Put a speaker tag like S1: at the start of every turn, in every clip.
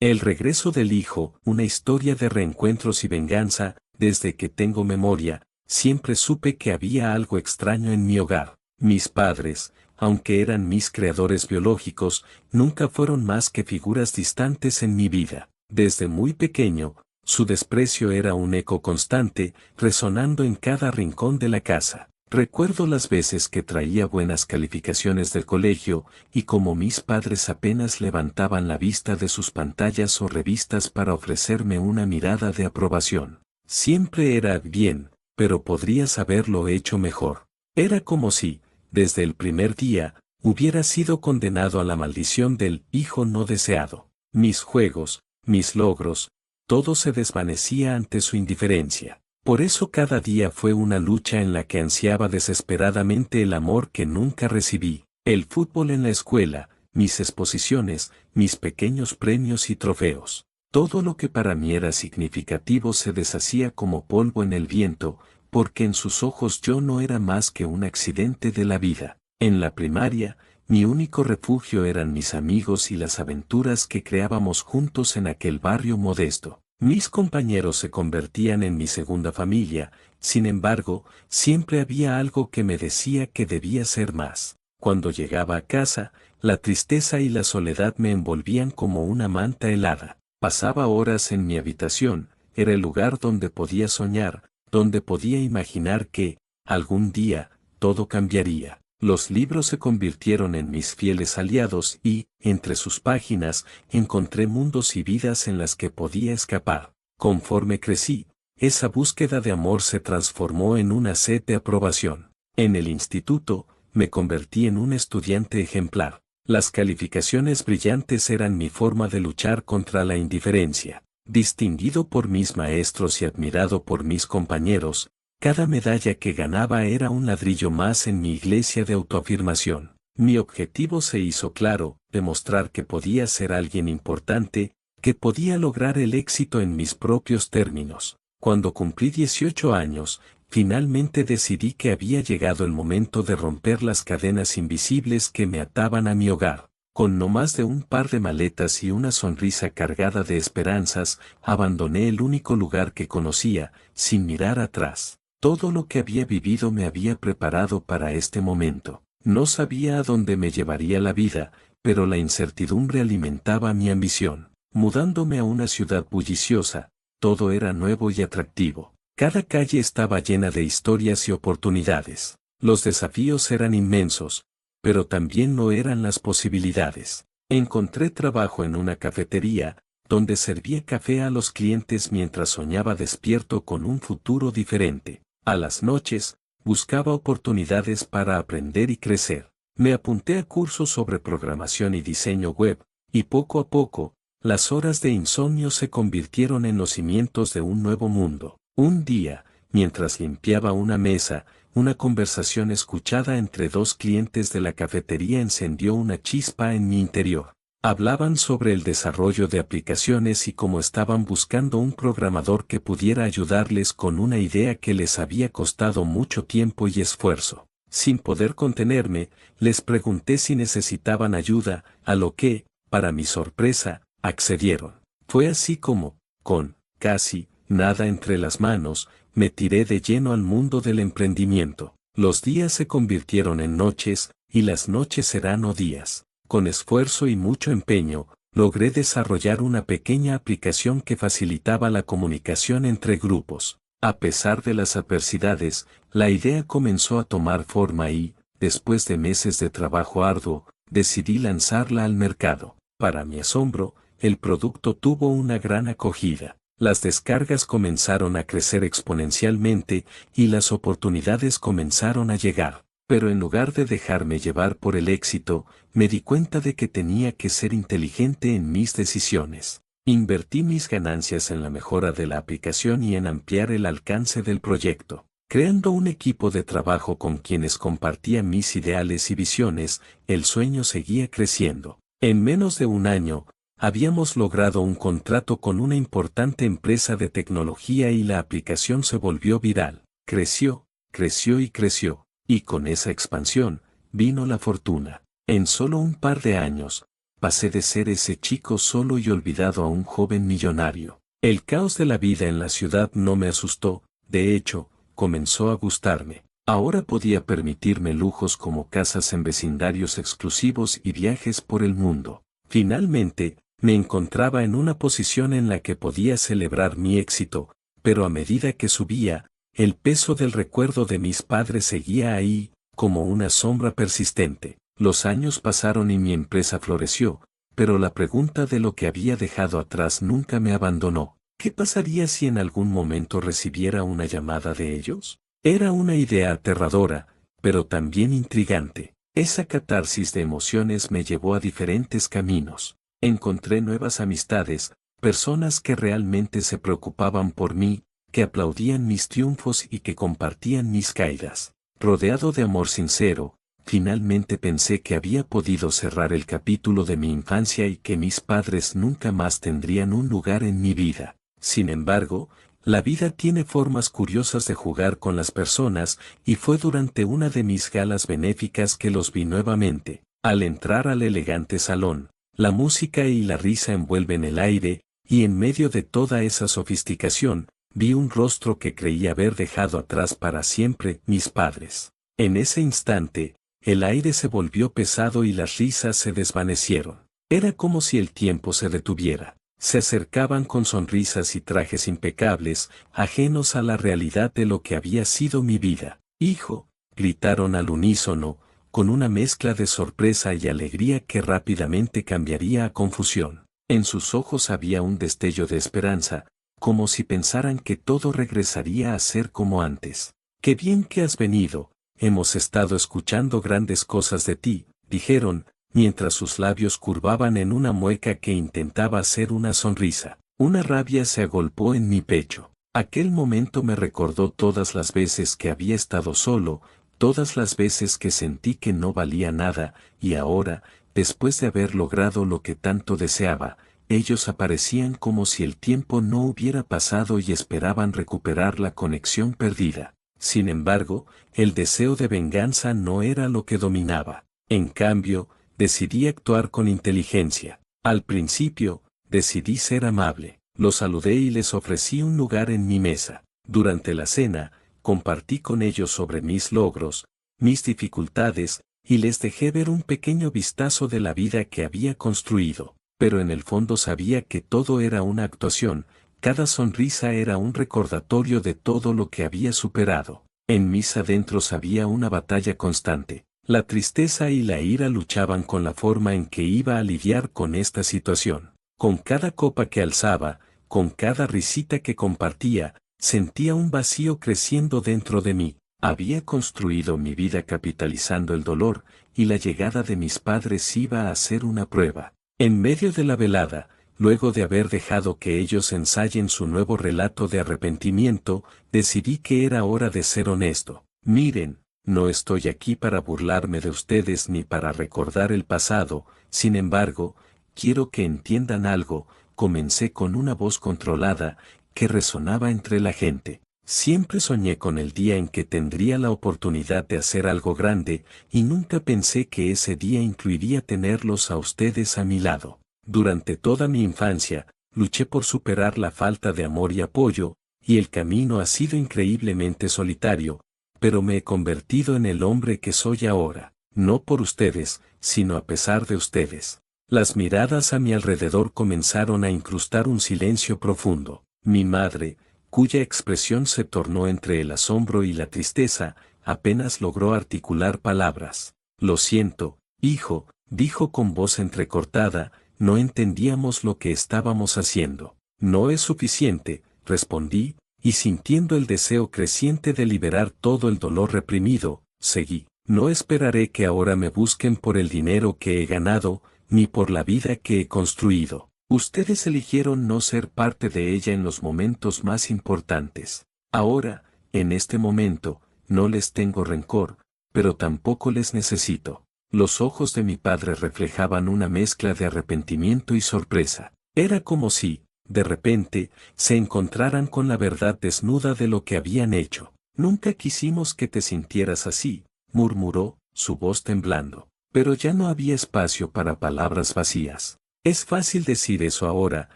S1: El regreso del hijo, una historia de reencuentros y venganza. Desde que tengo memoria, siempre supe que había algo extraño en mi hogar. Mis padres, aunque eran mis creadores biológicos, nunca fueron más que figuras distantes en mi vida. Desde muy pequeño, su desprecio era un eco constante, resonando en cada rincón de la casa. Recuerdo las veces que traía buenas calificaciones del colegio, y como mis padres apenas levantaban la vista de sus pantallas o revistas para ofrecerme una mirada de aprobación. Siempre era bien, pero podrías haberlo hecho mejor. Era como si, desde el primer día, hubiera sido condenado a la maldición del hijo no deseado. Mis juegos, mis logros, todo se desvanecía ante su indiferencia. Por eso cada día fue una lucha en la que ansiaba desesperadamente el amor que nunca recibí. El fútbol en la escuela, mis exposiciones, mis pequeños premios y trofeos. Todo lo que para mí era significativo se deshacía como polvo en el viento, porque en sus ojos yo no era más que un accidente de la vida. En la primaria, mi único refugio eran mis amigos y las aventuras que creábamos juntos en aquel barrio modesto. Mis compañeros se convertían en mi segunda familia, sin embargo, siempre había algo que me decía que debía ser más. Cuando llegaba a casa, la tristeza y la soledad me envolvían como una manta helada. Pasaba horas en mi habitación, era el lugar donde podía soñar, donde podía imaginar que, algún día, todo cambiaría. Los libros se convirtieron en mis fieles aliados y, entre sus páginas, encontré mundos y vidas en las que podía escapar. Conforme crecí, esa búsqueda de amor se transformó en una sed de aprobación. En el instituto, me convertí en un estudiante ejemplar. Las calificaciones brillantes eran mi forma de luchar contra la indiferencia. Distinguido por mis maestros y admirado por mis compañeros, cada medalla que ganaba era un ladrillo más en mi iglesia de autoafirmación. Mi objetivo se hizo claro, demostrar que podía ser alguien importante, que podía lograr el éxito en mis propios términos. Cuando cumplí 18 años, finalmente decidí que había llegado el momento de romper las cadenas invisibles que me ataban a mi hogar. Con no más de un par de maletas y una sonrisa cargada de esperanzas, abandoné el único lugar que conocía, sin mirar atrás. Todo lo que había vivido me había preparado para este momento. No sabía a dónde me llevaría la vida, pero la incertidumbre alimentaba mi ambición. Mudándome a una ciudad bulliciosa, todo era nuevo y atractivo. Cada calle estaba llena de historias y oportunidades. Los desafíos eran inmensos, pero también lo eran las posibilidades. Encontré trabajo en una cafetería, donde servía café a los clientes mientras soñaba despierto con un futuro diferente. A las noches, buscaba oportunidades para aprender y crecer. Me apunté a cursos sobre programación y diseño web, y poco a poco, las horas de insomnio se convirtieron en los cimientos de un nuevo mundo. Un día, mientras limpiaba una mesa, una conversación escuchada entre dos clientes de la cafetería encendió una chispa en mi interior. Hablaban sobre el desarrollo de aplicaciones y cómo estaban buscando un programador que pudiera ayudarles con una idea que les había costado mucho tiempo y esfuerzo. Sin poder contenerme, les pregunté si necesitaban ayuda, a lo que, para mi sorpresa, accedieron. Fue así como, con casi nada entre las manos, me tiré de lleno al mundo del emprendimiento. Los días se convirtieron en noches, y las noches serán días. Con esfuerzo y mucho empeño, logré desarrollar una pequeña aplicación que facilitaba la comunicación entre grupos. A pesar de las adversidades, la idea comenzó a tomar forma y, después de meses de trabajo arduo, decidí lanzarla al mercado. Para mi asombro, el producto tuvo una gran acogida. Las descargas comenzaron a crecer exponencialmente y las oportunidades comenzaron a llegar. Pero en lugar de dejarme llevar por el éxito, me di cuenta de que tenía que ser inteligente en mis decisiones. Invertí mis ganancias en la mejora de la aplicación y en ampliar el alcance del proyecto. Creando un equipo de trabajo con quienes compartía mis ideales y visiones, el sueño seguía creciendo. En menos de un año, habíamos logrado un contrato con una importante empresa de tecnología y la aplicación se volvió viral. Creció, creció y creció. Y con esa expansión, vino la fortuna. En solo un par de años, pasé de ser ese chico solo y olvidado a un joven millonario. El caos de la vida en la ciudad no me asustó, de hecho, comenzó a gustarme. Ahora podía permitirme lujos como casas en vecindarios exclusivos y viajes por el mundo. Finalmente, me encontraba en una posición en la que podía celebrar mi éxito, pero a medida que subía, el peso del recuerdo de mis padres seguía ahí, como una sombra persistente. Los años pasaron y mi empresa floreció, pero la pregunta de lo que había dejado atrás nunca me abandonó. ¿Qué pasaría si en algún momento recibiera una llamada de ellos? Era una idea aterradora, pero también intrigante. Esa catarsis de emociones me llevó a diferentes caminos. Encontré nuevas amistades, personas que realmente se preocupaban por mí, que aplaudían mis triunfos y que compartían mis caídas. Rodeado de amor sincero, finalmente pensé que había podido cerrar el capítulo de mi infancia y que mis padres nunca más tendrían un lugar en mi vida. Sin embargo, la vida tiene formas curiosas de jugar con las personas, y fue durante una de mis galas benéficas que los vi nuevamente. Al entrar al elegante salón, la música y la risa envuelven el aire, y en medio de toda esa sofisticación, vi un rostro que creí haber dejado atrás para siempre, mis padres. En ese instante, el aire se volvió pesado y las risas se desvanecieron. Era como si el tiempo se detuviera. Se acercaban con sonrisas y trajes impecables, ajenos a la realidad de lo que había sido mi vida. «Hijo», gritaron al unísono, con una mezcla de sorpresa y alegría que rápidamente cambiaría a confusión. En sus ojos había un destello de esperanza, como si pensaran que todo regresaría a ser como antes. «Qué bien que has venido, hemos estado escuchando grandes cosas de ti», dijeron, mientras sus labios curvaban en una mueca que intentaba hacer una sonrisa. Una rabia se agolpó en mi pecho. Aquel momento me recordó todas las veces que había estado solo, todas las veces que sentí que no valía nada, y ahora, después de haber logrado lo que tanto deseaba, ellos aparecían como si el tiempo no hubiera pasado y esperaban recuperar la conexión perdida. Sin embargo, el deseo de venganza no era lo que dominaba. En cambio, decidí actuar con inteligencia. Al principio, decidí ser amable. Los saludé y les ofrecí un lugar en mi mesa. Durante la cena, compartí con ellos sobre mis logros, mis dificultades, y les dejé ver un pequeño vistazo de la vida que había construido. Pero en el fondo sabía que todo era una actuación, cada sonrisa era un recordatorio de todo lo que había superado. En mis adentros había una batalla constante. La tristeza y la ira luchaban con la forma en que iba a lidiar con esta situación. Con cada copa que alzaba, con cada risita que compartía, sentía un vacío creciendo dentro de mí. Había construido mi vida capitalizando el dolor, y la llegada de mis padres iba a ser una prueba. En medio de la velada, luego de haber dejado que ellos ensayen su nuevo relato de arrepentimiento, decidí que era hora de ser honesto. «Miren, no estoy aquí para burlarme de ustedes ni para recordar el pasado, sin embargo, quiero que entiendan algo», comencé con una voz controlada, que resonaba entre la gente. Siempre soñé con el día en que tendría la oportunidad de hacer algo grande, y nunca pensé que ese día incluiría tenerlos a ustedes a mi lado. Durante toda mi infancia, luché por superar la falta de amor y apoyo, y el camino ha sido increíblemente solitario, pero me he convertido en el hombre que soy ahora, no por ustedes, sino a pesar de ustedes. Las miradas a mi alrededor comenzaron a incrustar un silencio profundo. Mi madre, cuya expresión se tornó entre el asombro y la tristeza, apenas logró articular palabras. «Lo siento, hijo», dijo con voz entrecortada, «no entendíamos lo que estábamos haciendo». «No es suficiente», respondí, y sintiendo el deseo creciente de liberar todo el dolor reprimido, seguí. «No esperaré que ahora me busquen por el dinero que he ganado, ni por la vida que he construido. Ustedes eligieron no ser parte de ella en los momentos más importantes. Ahora, en este momento, no les tengo rencor, pero tampoco les necesito». Los ojos de mi padre reflejaban una mezcla de arrepentimiento y sorpresa. Era como si, de repente, se encontraran con la verdad desnuda de lo que habían hecho. «Nunca quisimos que te sintieras así», murmuró, su voz temblando. Pero ya no había espacio para palabras vacías. Es fácil decir eso ahora,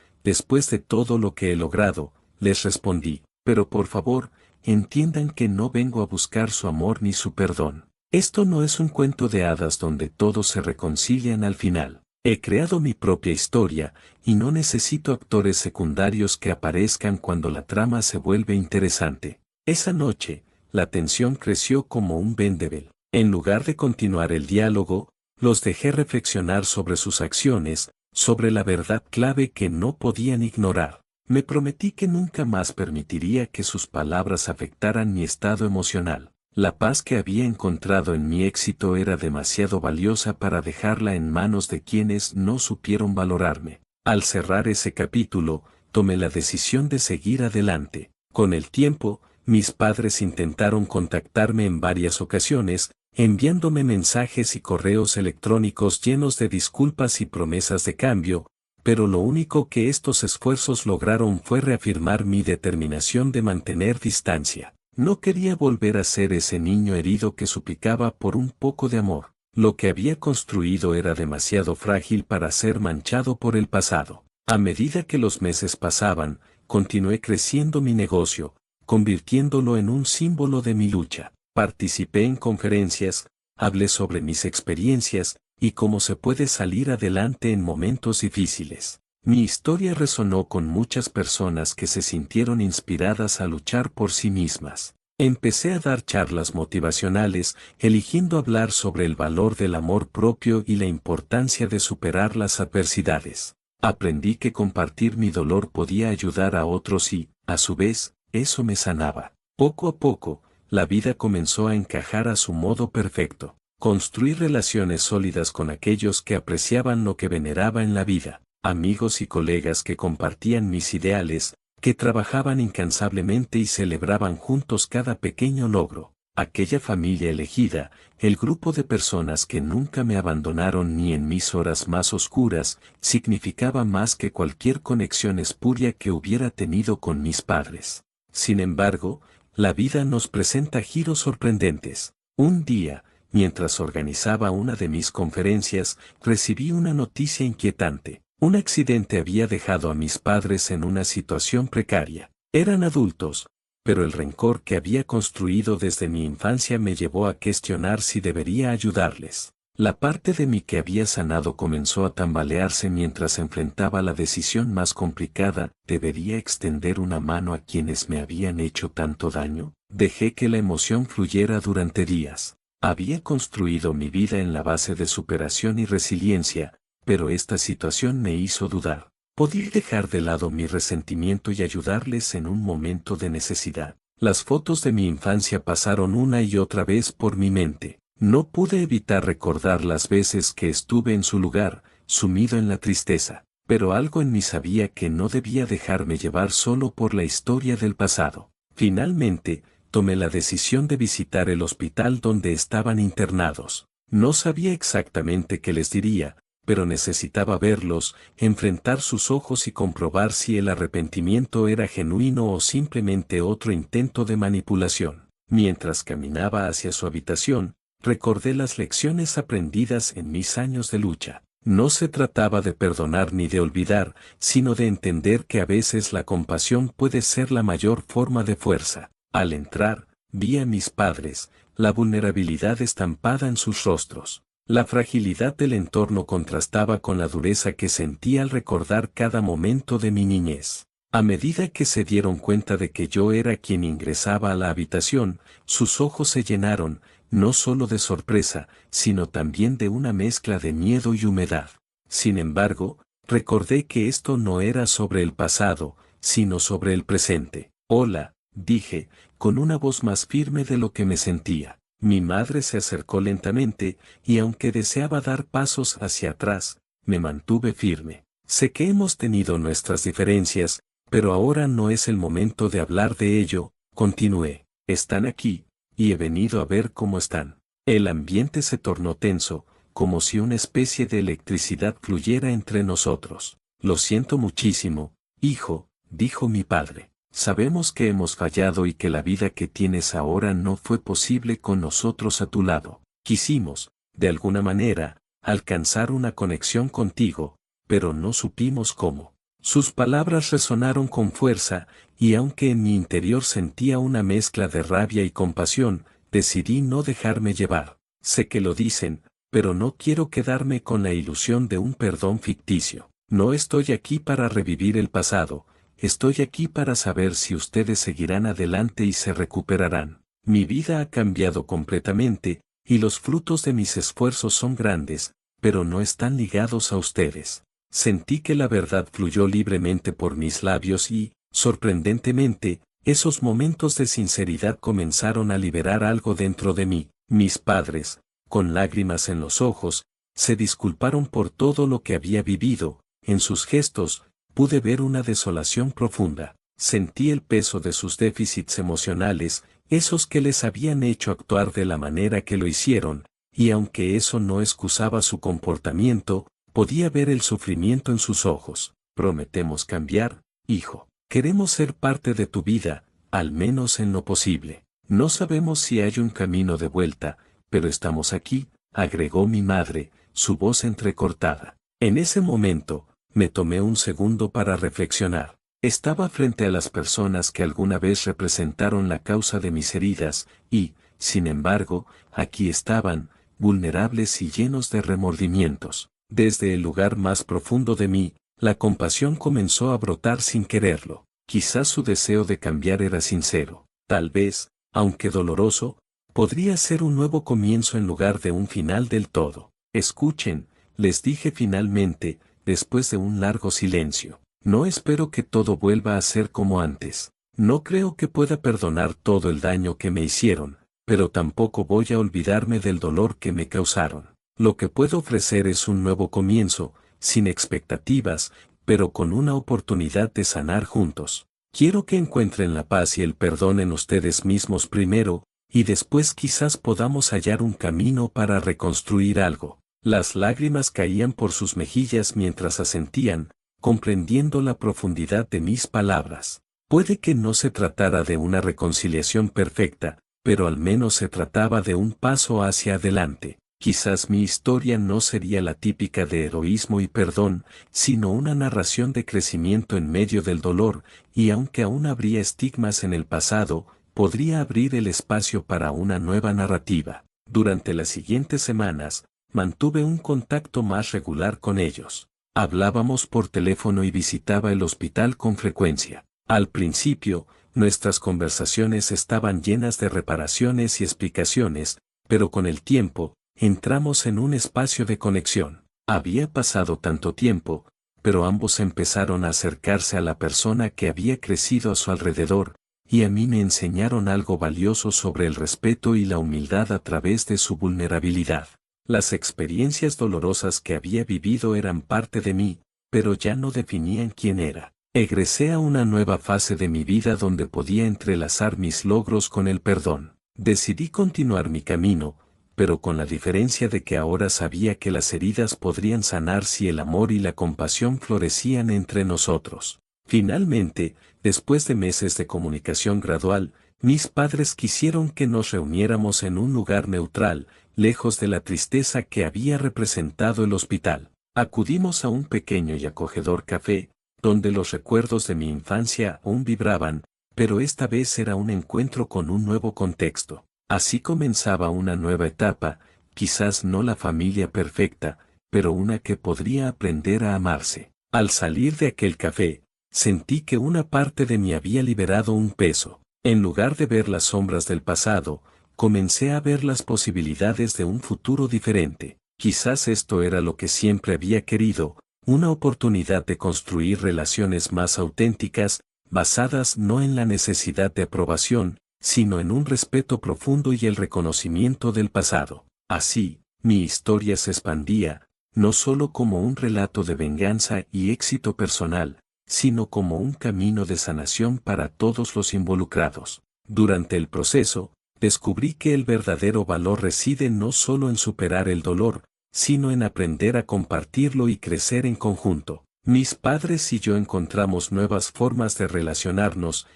S1: después de todo lo que he logrado, les respondí, pero por favor, entiendan que no vengo a buscar su amor ni su perdón. Esto no es un cuento de hadas donde todos se reconcilian al final. He creado mi propia historia, y no necesito actores secundarios que aparezcan cuando la trama se vuelve interesante. Esa noche, la tensión creció como un vendebel. En lugar de continuar el diálogo, los dejé reflexionar sobre sus acciones, sobre la verdad clave que no podían ignorar. Me prometí que nunca más permitiría que sus palabras afectaran mi estado emocional. La paz que había encontrado en mi éxito era demasiado valiosa para dejarla en manos de quienes no supieron valorarme. Al cerrar ese capítulo, tomé la decisión de seguir adelante. Con el tiempo, mis padres intentaron contactarme en varias ocasiones, enviándome mensajes y correos electrónicos llenos de disculpas y promesas de cambio, pero lo único que estos esfuerzos lograron fue reafirmar mi determinación de mantener distancia. No quería volver a ser ese niño herido que suplicaba por un poco de amor. Lo que había construido era demasiado frágil para ser manchado por el pasado. A medida que los meses pasaban, continué creciendo mi negocio, convirtiéndolo en un símbolo de mi lucha. Participé en conferencias, hablé sobre mis experiencias, y cómo se puede salir adelante en momentos difíciles. Mi historia resonó con muchas personas que se sintieron inspiradas a luchar por sí mismas. Empecé a dar charlas motivacionales, eligiendo hablar sobre el valor del amor propio y la importancia de superar las adversidades. Aprendí que compartir mi dolor podía ayudar a otros y, a su vez, eso me sanaba. Poco a poco, la vida comenzó a encajar a su modo perfecto. Construí relaciones sólidas con aquellos que apreciaban lo que veneraba en la vida. Amigos y colegas que compartían mis ideales, que trabajaban incansablemente y celebraban juntos cada pequeño logro. Aquella familia elegida, el grupo de personas que nunca me abandonaron ni en mis horas más oscuras, significaba más que cualquier conexión espuria que hubiera tenido con mis padres. Sin embargo, la vida nos presenta giros sorprendentes. Un día, mientras organizaba una de mis conferencias, recibí una noticia inquietante. Un accidente había dejado a mis padres en una situación precaria. Eran adultos, pero el rencor que había construido desde mi infancia me llevó a cuestionar si debería ayudarles. La parte de mí que había sanado comenzó a tambalearse mientras enfrentaba la decisión más complicada: ¿debería extender una mano a quienes me habían hecho tanto daño? Dejé que la emoción fluyera durante días. Había construido mi vida en la base de superación y resiliencia, pero esta situación me hizo dudar. ¿Podía dejar de lado mi resentimiento y ayudarles en un momento de necesidad? Las fotos de mi infancia pasaron una y otra vez por mi mente. No pude evitar recordar las veces que estuve en su lugar, sumido en la tristeza, pero algo en mí sabía que no debía dejarme llevar solo por la historia del pasado. Finalmente, tomé la decisión de visitar el hospital donde estaban internados. No sabía exactamente qué les diría, pero necesitaba verlos, enfrentar sus ojos y comprobar si el arrepentimiento era genuino o simplemente otro intento de manipulación. Mientras caminaba hacia su habitación, recordé las lecciones aprendidas en mis años de lucha. No se trataba de perdonar ni de olvidar, sino de entender que a veces la compasión puede ser la mayor forma de fuerza. Al entrar, vi a mis padres, la vulnerabilidad estampada en sus rostros. La fragilidad del entorno contrastaba con la dureza que sentía al recordar cada momento de mi niñez. A medida que se dieron cuenta de que yo era quien ingresaba a la habitación, sus ojos se llenaron, no solo de sorpresa, sino también de una mezcla de miedo y humedad. Sin embargo, recordé que esto no era sobre el pasado, sino sobre el presente. «Hola», dije, con una voz más firme de lo que me sentía. Mi madre se acercó lentamente, y aunque deseaba dar pasos hacia atrás, me mantuve firme. «Sé que hemos tenido nuestras diferencias, pero ahora no es el momento de hablar de ello», continué. «Están aquí, y he venido a ver cómo están». El ambiente se tornó tenso, como si una especie de electricidad fluyera entre nosotros. «Lo siento muchísimo, hijo», dijo mi padre. «Sabemos que hemos fallado y que la vida que tienes ahora no fue posible con nosotros a tu lado. Quisimos, de alguna manera, alcanzar una conexión contigo, pero no supimos cómo. Sus palabras resonaron con fuerza, y aunque en mi interior sentía una mezcla de rabia y compasión, decidí no dejarme llevar. Sé que lo dicen, pero no quiero quedarme con la ilusión de un perdón ficticio. No estoy aquí para revivir el pasado, estoy aquí para saber si ustedes seguirán adelante y se recuperarán. Mi vida ha cambiado completamente, y los frutos de mis esfuerzos son grandes, pero no están ligados a ustedes. Sentí que la verdad fluyó libremente por mis labios y, sorprendentemente, esos momentos de sinceridad comenzaron a liberar algo dentro de mí. Mis padres, con lágrimas en los ojos, se disculparon por todo lo que había vivido. En sus gestos, pude ver una desolación profunda. Sentí el peso de sus déficits emocionales, esos que les habían hecho actuar de la manera que lo hicieron, y aunque eso no excusaba su comportamiento, podía ver el sufrimiento en sus ojos. Prometemos cambiar, hijo. Queremos ser parte de tu vida, al menos en lo posible. No sabemos si hay un camino de vuelta, pero estamos aquí, agregó mi madre, su voz entrecortada. En ese momento, me tomé un segundo para reflexionar. Estaba frente a las personas que alguna vez representaron la causa de mis heridas, y, sin embargo, aquí estaban, vulnerables y llenos de remordimientos. Desde el lugar más profundo de mí, la compasión comenzó a brotar sin quererlo. Quizás su deseo de cambiar era sincero. Tal vez, aunque doloroso, podría ser un nuevo comienzo en lugar de un final del todo. Escuchen, les dije finalmente, después de un largo silencio. No espero que todo vuelva a ser como antes. No creo que pueda perdonar todo el daño que me hicieron, pero tampoco voy a olvidarme del dolor que me causaron. Lo que puedo ofrecer es un nuevo comienzo, sin expectativas, pero con una oportunidad de sanar juntos. Quiero que encuentren la paz y el perdón en ustedes mismos primero, y después quizás podamos hallar un camino para reconstruir algo. Las lágrimas caían por sus mejillas mientras asentían, comprendiendo la profundidad de mis palabras. Puede que no se tratara de una reconciliación perfecta, pero al menos se trataba de un paso hacia adelante. Quizás mi historia no sería la típica de heroísmo y perdón, sino una narración de crecimiento en medio del dolor, y aunque aún habría estigmas en el pasado, podría abrir el espacio para una nueva narrativa. Durante las siguientes semanas, mantuve un contacto más regular con ellos. Hablábamos por teléfono y visitaba el hospital con frecuencia. Al principio, nuestras conversaciones estaban llenas de reparaciones y explicaciones, pero con el tiempo, entramos en un espacio de conexión. Había pasado tanto tiempo, pero ambos empezaron a acercarse a la persona que había crecido a su alrededor, y a mí me enseñaron algo valioso sobre el respeto y la humildad a través de su vulnerabilidad. Las experiencias dolorosas que había vivido eran parte de mí, pero ya no definían quién era. Egresé a una nueva fase de mi vida donde podía entrelazar mis logros con el perdón. Decidí continuar mi camino, pero con la diferencia de que ahora sabía que las heridas podrían sanar si el amor y la compasión florecían entre nosotros. Finalmente, después de meses de comunicación gradual, mis padres quisieron que nos reuniéramos en un lugar neutral, lejos de la tristeza que había representado el hospital. Acudimos a un pequeño y acogedor café, donde los recuerdos de mi infancia aún vibraban, pero esta vez era un encuentro con un nuevo contexto. Así comenzaba una nueva etapa, quizás no la familia perfecta, pero una que podría aprender a amarse. Al salir de aquel café, sentí que una parte de mí había liberado un peso. En lugar de ver las sombras del pasado, comencé a ver las posibilidades de un futuro diferente. Quizás esto era lo que siempre había querido, una oportunidad de construir relaciones más auténticas, basadas no en la necesidad de aprobación, sino en un respeto profundo y el reconocimiento del pasado. Así, mi historia se expandía, no solo como un relato de venganza y éxito personal, sino como un camino de sanación para todos los involucrados. Durante el proceso, descubrí que el verdadero valor reside no solo en superar el dolor, sino en aprender a compartirlo y crecer en conjunto. Mis padres y yo encontramos nuevas formas de relacionarnos,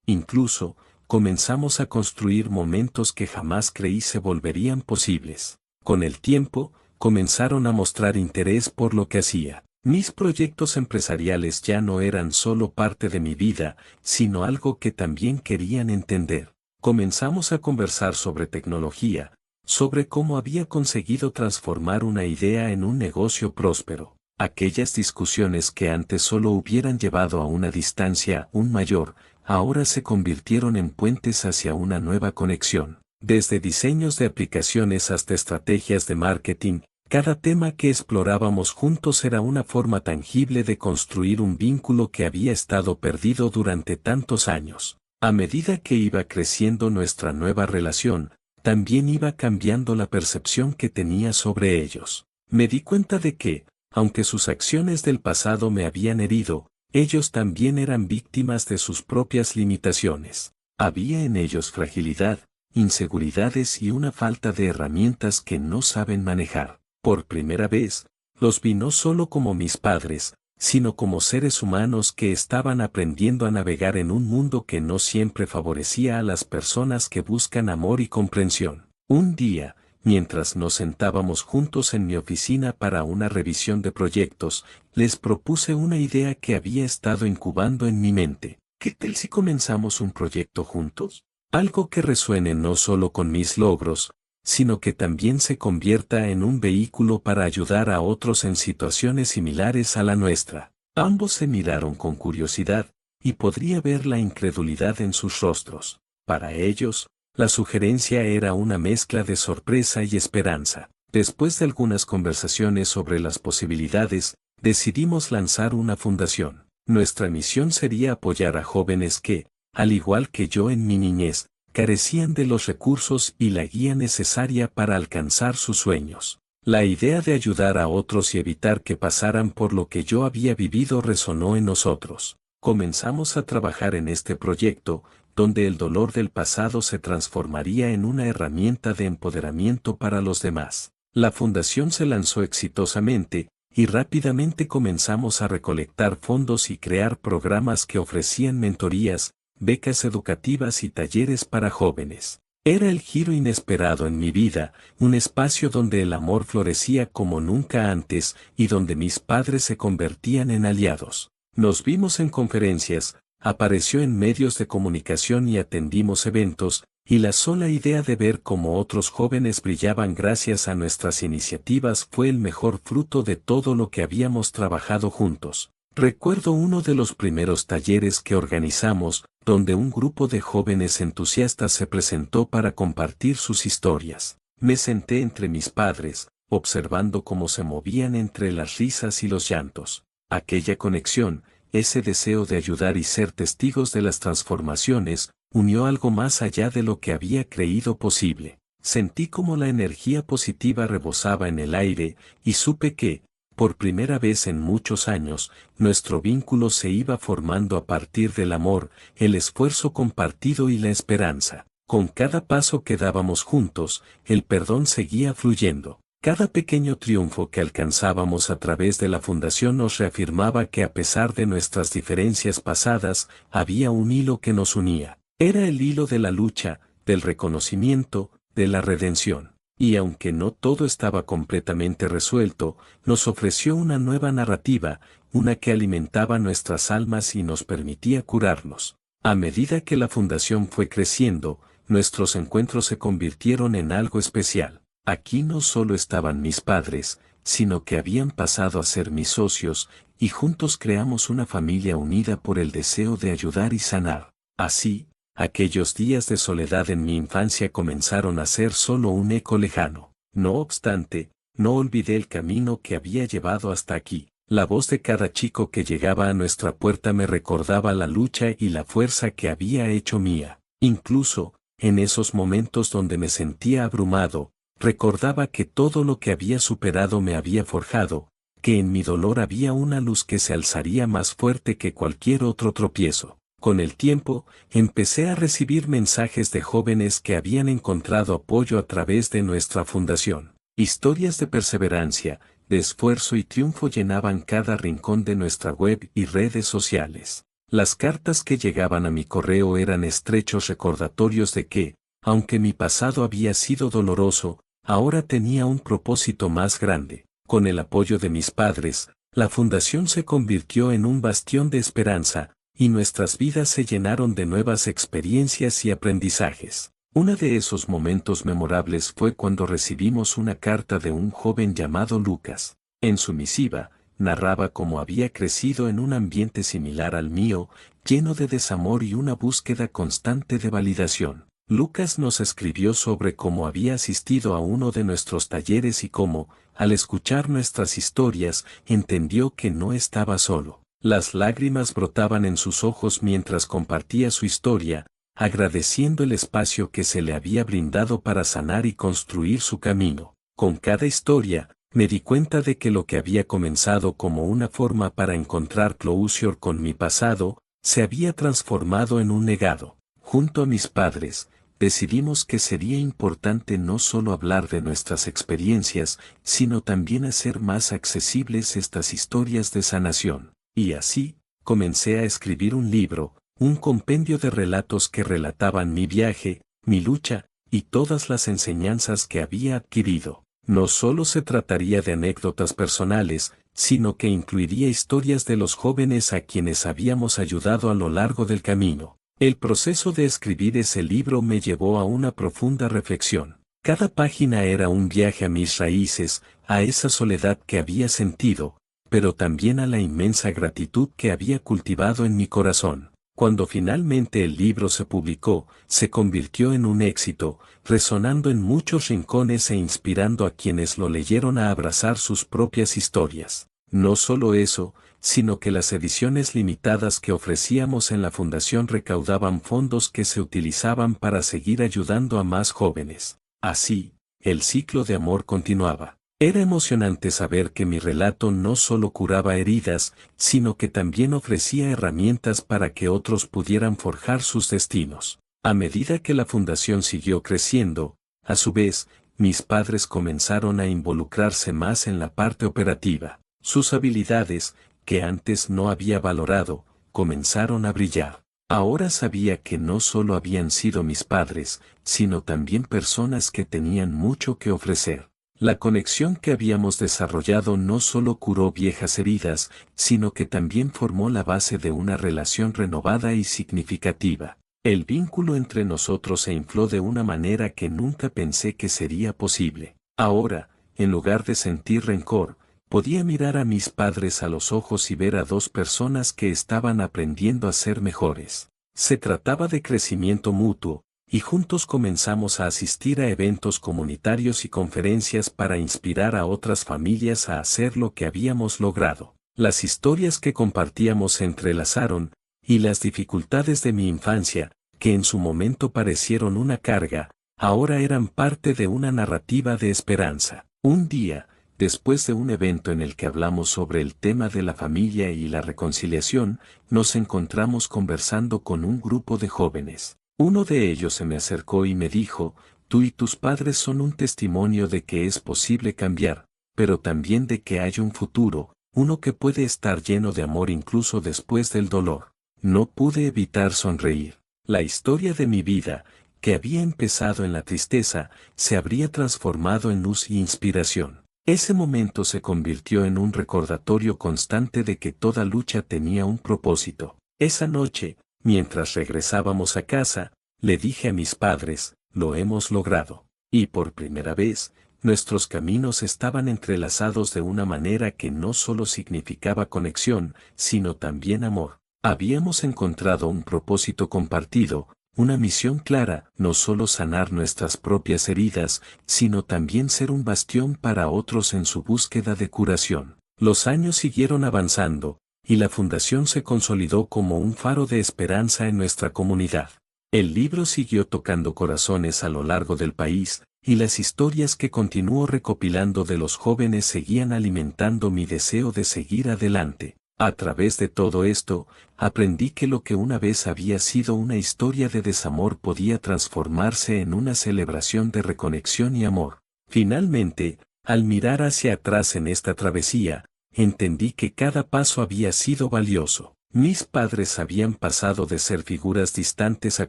S1: incluso, comenzamos a construir momentos que jamás creí se volverían posibles. Con el tiempo, comenzaron a mostrar interés por lo que hacía. Mis proyectos empresariales ya no eran solo parte de mi vida, sino algo que también querían entender. Comenzamos a conversar sobre tecnología, sobre cómo había conseguido transformar una idea en un negocio próspero. Aquellas discusiones que antes solo hubieran llevado a una distancia aún mayor, ahora se convirtieron en puentes hacia una nueva conexión. Desde diseños de aplicaciones hasta estrategias de marketing, cada tema que explorábamos juntos era una forma tangible de construir un vínculo que había estado perdido durante tantos años. A medida que iba creciendo nuestra nueva relación, también iba cambiando la percepción que tenía sobre ellos. Me di cuenta de que, aunque sus acciones del pasado me habían herido, ellos también eran víctimas de sus propias limitaciones. Había en ellos fragilidad, inseguridades y una falta de herramientas que no saben manejar. Por primera vez, los vi no solo como mis padres, sino como seres humanos que estaban aprendiendo a navegar en un mundo que no siempre favorecía a las personas que buscan amor y comprensión. Un día, mientras nos sentábamos juntos en mi oficina para una revisión de proyectos, les propuse una idea que había estado incubando en mi mente. ¿Qué tal si comenzamos un proyecto juntos? Algo que resuene no solo con mis logros, sino que también se convierta en un vehículo para ayudar a otros en situaciones similares a la nuestra. Ambos se miraron con curiosidad, y podría ver la incredulidad en sus rostros. Para ellos, la sugerencia era una mezcla de sorpresa y esperanza. Después de algunas conversaciones sobre las posibilidades, decidimos lanzar una fundación. Nuestra misión sería apoyar a jóvenes que, al igual que yo en mi niñez, carecían de los recursos y la guía necesaria para alcanzar sus sueños. La idea de ayudar a otros y evitar que pasaran por lo que yo había vivido resonó en nosotros. Comenzamos a trabajar en este proyecto, donde el dolor del pasado se transformaría en una herramienta de empoderamiento para los demás. La fundación se lanzó exitosamente, y rápidamente comenzamos a recolectar fondos y crear programas que ofrecían mentorías, becas educativas y talleres para jóvenes. Era el giro inesperado en mi vida, un espacio donde el amor florecía como nunca antes y donde mis padres se convertían en aliados. Nos vimos en conferencias, apareció en medios de comunicación y atendimos eventos, y la sola idea de ver cómo otros jóvenes brillaban gracias a nuestras iniciativas fue el mejor fruto de todo lo que habíamos trabajado juntos. Recuerdo uno de los primeros talleres que organizamos, donde un grupo de jóvenes entusiastas se presentó para compartir sus historias. Me senté entre mis padres, observando cómo se movían entre las risas y los llantos. Aquella conexión, ese deseo de ayudar y ser testigos de las transformaciones, unió algo más allá de lo que había creído posible. Sentí como la energía positiva rebosaba en el aire, y supe que, por primera vez en muchos años, nuestro vínculo se iba formando a partir del amor, el esfuerzo compartido y la esperanza. Con cada paso que dábamos juntos, el perdón seguía fluyendo. Cada pequeño triunfo que alcanzábamos a través de la fundación nos reafirmaba que a pesar de nuestras diferencias pasadas, había un hilo que nos unía. Era el hilo de la lucha, del reconocimiento, de la redención. Y aunque no todo estaba completamente resuelto, nos ofreció una nueva narrativa, una que alimentaba nuestras almas y nos permitía curarnos. A medida que la fundación fue creciendo, nuestros encuentros se convirtieron en algo especial. Aquí no solo estaban mis padres, sino que habían pasado a ser mis socios, y juntos creamos una familia unida por el deseo de ayudar y sanar. Así, aquellos días de soledad en mi infancia comenzaron a ser solo un eco lejano. No obstante, no olvidé el camino que había llevado hasta aquí. La voz de cada chico que llegaba a nuestra puerta me recordaba la lucha y la fuerza que había hecho mía. Incluso, en esos momentos donde me sentía abrumado, recordaba que todo lo que había superado me había forjado, que en mi dolor había una luz que se alzaría más fuerte que cualquier otro tropiezo. Con el tiempo, empecé a recibir mensajes de jóvenes que habían encontrado apoyo a través de nuestra fundación. Historias de perseverancia, de esfuerzo y triunfo llenaban cada rincón de nuestra web y redes sociales. Las cartas que llegaban a mi correo eran estrechos recordatorios de que, aunque mi pasado había sido doloroso, ahora tenía un propósito más grande. Con el apoyo de mis padres, la fundación se convirtió en un bastión de esperanza, y nuestras vidas se llenaron de nuevas experiencias y aprendizajes. Uno de esos momentos memorables fue cuando recibimos una carta de un joven llamado Lucas. En su misiva, narraba cómo había crecido en un ambiente similar al mío, lleno de desamor y una búsqueda constante de validación. Lucas nos escribió sobre cómo había asistido a uno de nuestros talleres y cómo, al escuchar nuestras historias, entendió que no estaba solo. Las lágrimas brotaban en sus ojos mientras compartía su historia, agradeciendo el espacio que se le había brindado para sanar y construir su camino. Con cada historia, me di cuenta de que lo que había comenzado como una forma para encontrar closure con mi pasado, se había transformado en un legado. Junto a mis padres, decidimos que sería importante no solo hablar de nuestras experiencias, sino también hacer más accesibles estas historias de sanación. Y así, comencé a escribir un libro, un compendio de relatos que relataban mi viaje, mi lucha, y todas las enseñanzas que había adquirido. No solo se trataría de anécdotas personales, sino que incluiría historias de los jóvenes a quienes habíamos ayudado a lo largo del camino. El proceso de escribir ese libro me llevó a una profunda reflexión. Cada página era un viaje a mis raíces, a esa soledad que había sentido, pero también a la inmensa gratitud que había cultivado en mi corazón. Cuando finalmente el libro se publicó, se convirtió en un éxito, resonando en muchos rincones e inspirando a quienes lo leyeron a abrazar sus propias historias. No solo eso, sino que las ediciones limitadas que ofrecíamos en la fundación recaudaban fondos que se utilizaban para seguir ayudando a más jóvenes. Así, el ciclo de amor continuaba. Era emocionante saber que mi relato no solo curaba heridas, sino que también ofrecía herramientas para que otros pudieran forjar sus destinos. A medida que la fundación siguió creciendo, a su vez, mis padres comenzaron a involucrarse más en la parte operativa. Sus habilidades, que antes no había valorado, comenzaron a brillar. Ahora sabía que no solo habían sido mis padres, sino también personas que tenían mucho que ofrecer. La conexión que habíamos desarrollado no solo curó viejas heridas, sino que también formó la base de una relación renovada y significativa. El vínculo entre nosotros se infló de una manera que nunca pensé que sería posible. Ahora, en lugar de sentir rencor, podía mirar a mis padres a los ojos y ver a dos personas que estaban aprendiendo a ser mejores. Se trataba de crecimiento mutuo, y juntos comenzamos a asistir a eventos comunitarios y conferencias para inspirar a otras familias a hacer lo que habíamos logrado. Las historias que compartíamos se entrelazaron, y las dificultades de mi infancia, que en su momento parecieron una carga, ahora eran parte de una narrativa de esperanza. Un día, después de un evento en el que hablamos sobre el tema de la familia y la reconciliación, nos encontramos conversando con un grupo de jóvenes. Uno de ellos se me acercó y me dijo, tú y tus padres son un testimonio de que es posible cambiar, pero también de que hay un futuro, uno que puede estar lleno de amor incluso después del dolor. No pude evitar sonreír. La historia de mi vida, que había empezado en la tristeza, se habría transformado en luz y inspiración. Ese momento se convirtió en un recordatorio constante de que toda lucha tenía un propósito. Esa noche, mientras regresábamos a casa, le dije a mis padres, lo hemos logrado. Y por primera vez, nuestros caminos estaban entrelazados de una manera que no solo significaba conexión, sino también amor. Habíamos encontrado un propósito compartido, una misión clara, no solo sanar nuestras propias heridas, sino también ser un bastión para otros en su búsqueda de curación. Los años siguieron avanzando, y la fundación se consolidó como un faro de esperanza en nuestra comunidad. El libro siguió tocando corazones a lo largo del país, y las historias que continuó recopilando de los jóvenes seguían alimentando mi deseo de seguir adelante. A través de todo esto, aprendí que lo que una vez había sido una historia de desamor podía transformarse en una celebración de reconexión y amor. Finalmente, al mirar hacia atrás en esta travesía, entendí que cada paso había sido valioso. Mis padres habían pasado de ser figuras distantes a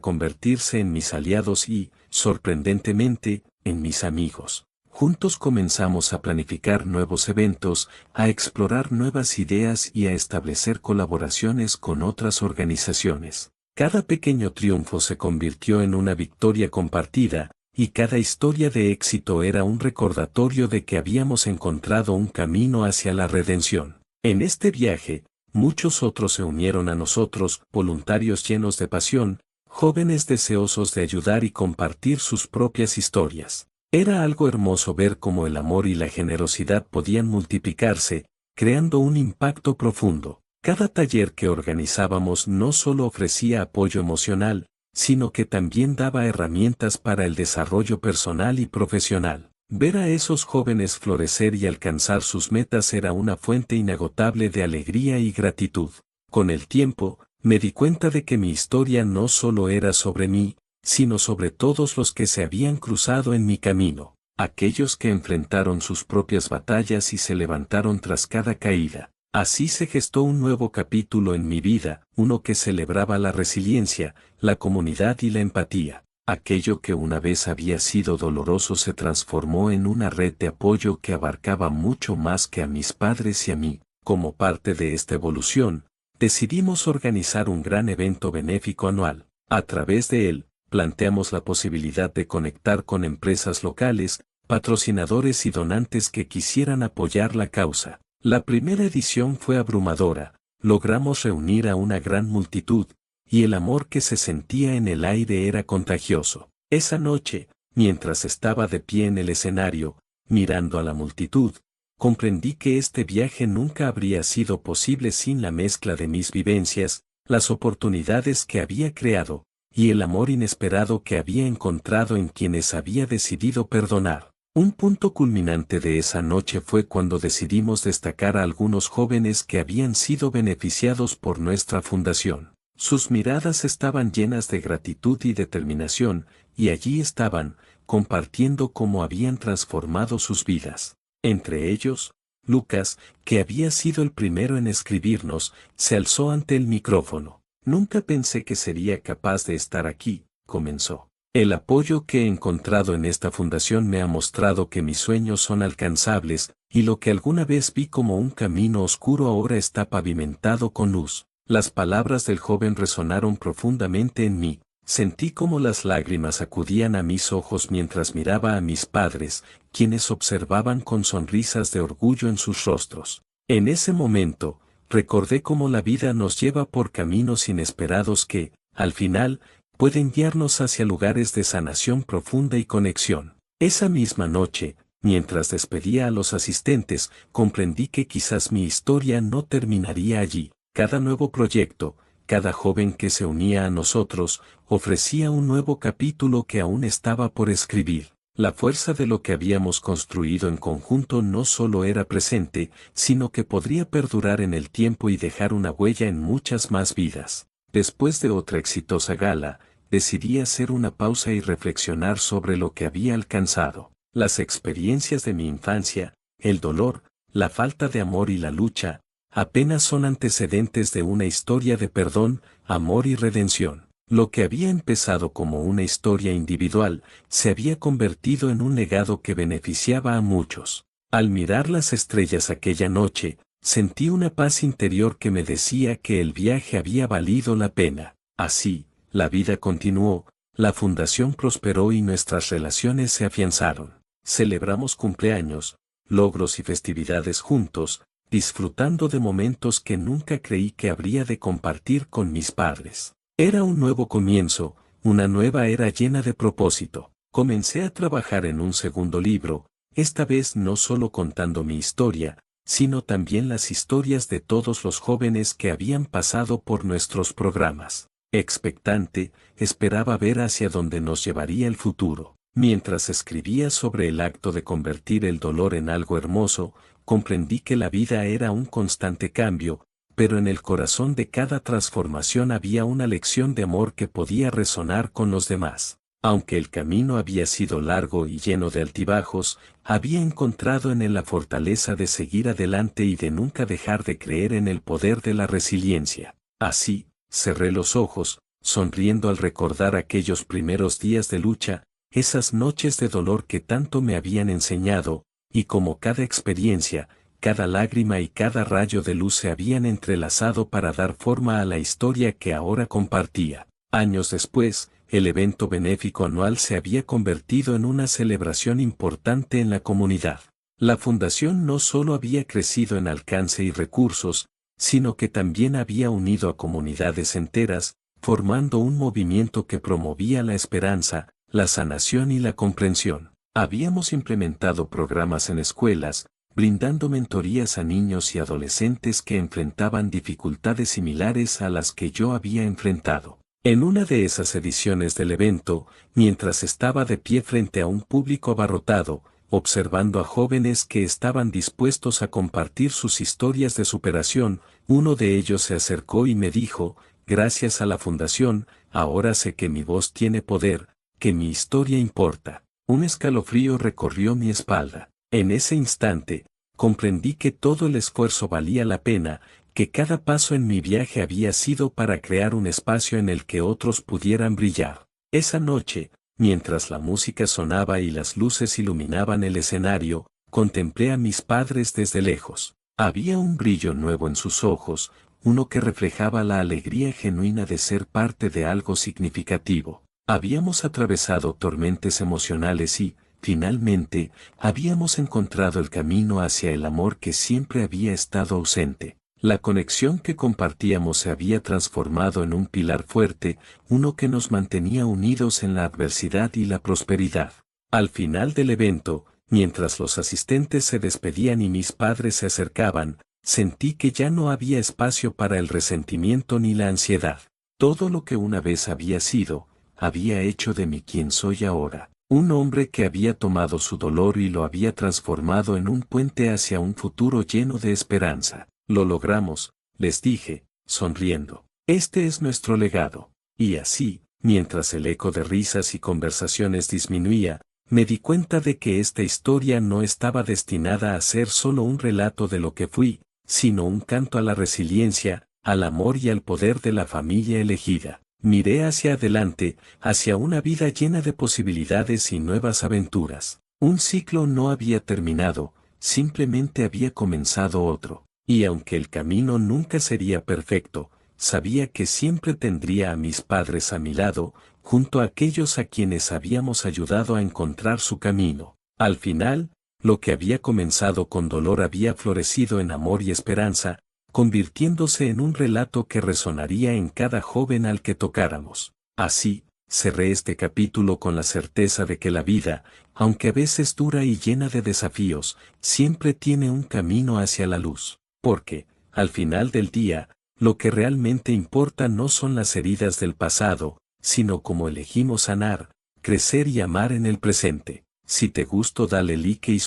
S1: convertirse en mis aliados y, sorprendentemente, en mis amigos. Juntos comenzamos a planificar nuevos eventos, a explorar nuevas ideas y a establecer colaboraciones con otras organizaciones. Cada pequeño triunfo se convirtió en una victoria compartida, y cada historia de éxito era un recordatorio de que habíamos encontrado un camino hacia la redención. En este viaje, muchos otros se unieron a nosotros, voluntarios llenos de pasión, jóvenes deseosos de ayudar y compartir sus propias historias. Era algo hermoso ver cómo el amor y la generosidad podían multiplicarse, creando un impacto profundo. Cada taller que organizábamos no solo ofrecía apoyo emocional, sino que también daba herramientas para el desarrollo personal y profesional. Ver a esos jóvenes florecer y alcanzar sus metas era una fuente inagotable de alegría y gratitud. Con el tiempo, me di cuenta de que mi historia no solo era sobre mí, sino sobre todos los que se habían cruzado en mi camino, aquellos que enfrentaron sus propias batallas y se levantaron tras cada caída. Así se gestó un nuevo capítulo en mi vida, uno que celebraba la resiliencia, la comunidad y la empatía. Aquello que una vez había sido doloroso se transformó en una red de apoyo que abarcaba mucho más que a mis padres y a mí. Como parte de esta evolución, decidimos organizar un gran evento benéfico anual. A través de él, planteamos la posibilidad de conectar con empresas locales, patrocinadores y donantes que quisieran apoyar la causa. La primera edición fue abrumadora, logramos reunir a una gran multitud, y el amor que se sentía en el aire era contagioso. Esa noche, mientras estaba de pie en el escenario, mirando a la multitud, comprendí que este viaje nunca habría sido posible sin la mezcla de mis vivencias, las oportunidades que había creado, y el amor inesperado que había encontrado en quienes había decidido perdonar. Un punto culminante de esa noche fue cuando decidimos destacar a algunos jóvenes que habían sido beneficiados por nuestra fundación. Sus miradas estaban llenas de gratitud y determinación, y allí estaban, compartiendo cómo habían transformado sus vidas. Entre ellos, Lucas, que había sido el primero en escribirnos, se alzó ante el micrófono. Nunca pensé que sería capaz de estar aquí, comenzó. El apoyo que he encontrado en esta fundación me ha mostrado que mis sueños son alcanzables, y lo que alguna vez vi como un camino oscuro ahora está pavimentado con luz. Las palabras del joven resonaron profundamente en mí. Sentí como las lágrimas acudían a mis ojos mientras miraba a mis padres, quienes observaban con sonrisas de orgullo en sus rostros. En ese momento, recordé cómo la vida nos lleva por caminos inesperados que, al final, pueden guiarnos hacia lugares de sanación profunda y conexión. Esa misma noche, mientras despedía a los asistentes, comprendí que quizás mi historia no terminaría allí. Cada nuevo proyecto, cada joven que se unía a nosotros, ofrecía un nuevo capítulo que aún estaba por escribir. La fuerza de lo que habíamos construido en conjunto no solo era presente, sino que podría perdurar en el tiempo y dejar una huella en muchas más vidas. Después de otra exitosa gala, decidí hacer una pausa y reflexionar sobre lo que había alcanzado. Las experiencias de mi infancia, el dolor, la falta de amor y la lucha, apenas son antecedentes de una historia de perdón, amor y redención. Lo que había empezado como una historia individual, se había convertido en un legado que beneficiaba a muchos. Al mirar las estrellas aquella noche, sentí una paz interior que me decía que el viaje había valido la pena. Así, la vida continuó, la fundación prosperó y nuestras relaciones se afianzaron. Celebramos cumpleaños, logros y festividades juntos, disfrutando de momentos que nunca creí que habría de compartir con mis padres. Era un nuevo comienzo, una nueva era llena de propósito. Comencé a trabajar en un segundo libro, esta vez no solo contando mi historia, sino también las historias de todos los jóvenes que habían pasado por nuestros programas. Expectante, esperaba ver hacia dónde nos llevaría el futuro. Mientras escribía sobre el acto de convertir el dolor en algo hermoso, comprendí que la vida era un constante cambio, pero en el corazón de cada transformación había una lección de amor que podía resonar con los demás. Aunque el camino había sido largo y lleno de altibajos, había encontrado en él la fortaleza de seguir adelante y de nunca dejar de creer en el poder de la resiliencia. Así, cerré los ojos, sonriendo al recordar aquellos primeros días de lucha, esas noches de dolor que tanto me habían enseñado, y como cada experiencia, cada lágrima y cada rayo de luz se habían entrelazado para dar forma a la historia que ahora compartía. Años después, el evento benéfico anual se había convertido en una celebración importante en la comunidad. La fundación no solo había crecido en alcance y recursos, sino que también había unido a comunidades enteras, formando un movimiento que promovía la esperanza, la sanación y la comprensión. Habíamos implementado programas en escuelas, brindando mentorías a niños y adolescentes que enfrentaban dificultades similares a las que yo había enfrentado. En una de esas ediciones del evento, mientras estaba de pie frente a un público abarrotado, observando a jóvenes que estaban dispuestos a compartir sus historias de superación, uno de ellos se acercó y me dijo: gracias a la fundación, ahora sé que mi voz tiene poder, que mi historia importa. Un escalofrío recorrió mi espalda. En ese instante, comprendí que todo el esfuerzo valía la pena, que cada paso en mi viaje había sido para crear un espacio en el que otros pudieran brillar. Esa noche, mientras la música sonaba y las luces iluminaban el escenario, contemplé a mis padres desde lejos. Había un brillo nuevo en sus ojos, uno que reflejaba la alegría genuina de ser parte de algo significativo. Habíamos atravesado tormentas emocionales y, finalmente, habíamos encontrado el camino hacia el amor que siempre había estado ausente. La conexión que compartíamos se había transformado en un pilar fuerte, uno que nos mantenía unidos en la adversidad y la prosperidad. Al final del evento, mientras los asistentes se despedían y mis padres se acercaban, sentí que ya no había espacio para el resentimiento ni la ansiedad. Todo lo que una vez había sido, había hecho de mí quien soy ahora. Un hombre que había tomado su dolor y lo había transformado en un puente hacia un futuro lleno de esperanza. Lo logramos, les dije, sonriendo. Este es nuestro legado. Y así, mientras el eco de risas y conversaciones disminuía, me di cuenta de que esta historia no estaba destinada a ser solo un relato de lo que fui, sino un canto a la resiliencia, al amor y al poder de la familia elegida. Miré hacia adelante, hacia una vida llena de posibilidades y nuevas aventuras. Un ciclo no había terminado, simplemente había comenzado otro. Y aunque el camino nunca sería perfecto, sabía que siempre tendría a mis padres a mi lado, junto a aquellos a quienes habíamos ayudado a encontrar su camino. Al final, lo que había comenzado con dolor había florecido en amor y esperanza, convirtiéndose en un relato que resonaría en cada joven al que tocáramos. Así, cerré este capítulo con la certeza de que la vida, aunque a veces dura y llena de desafíos, siempre tiene un camino hacia la luz. Porque, al final del día, lo que realmente importa no son las heridas del pasado, sino cómo elegimos sanar, crecer y amar en el presente. Si te gustó, dale like y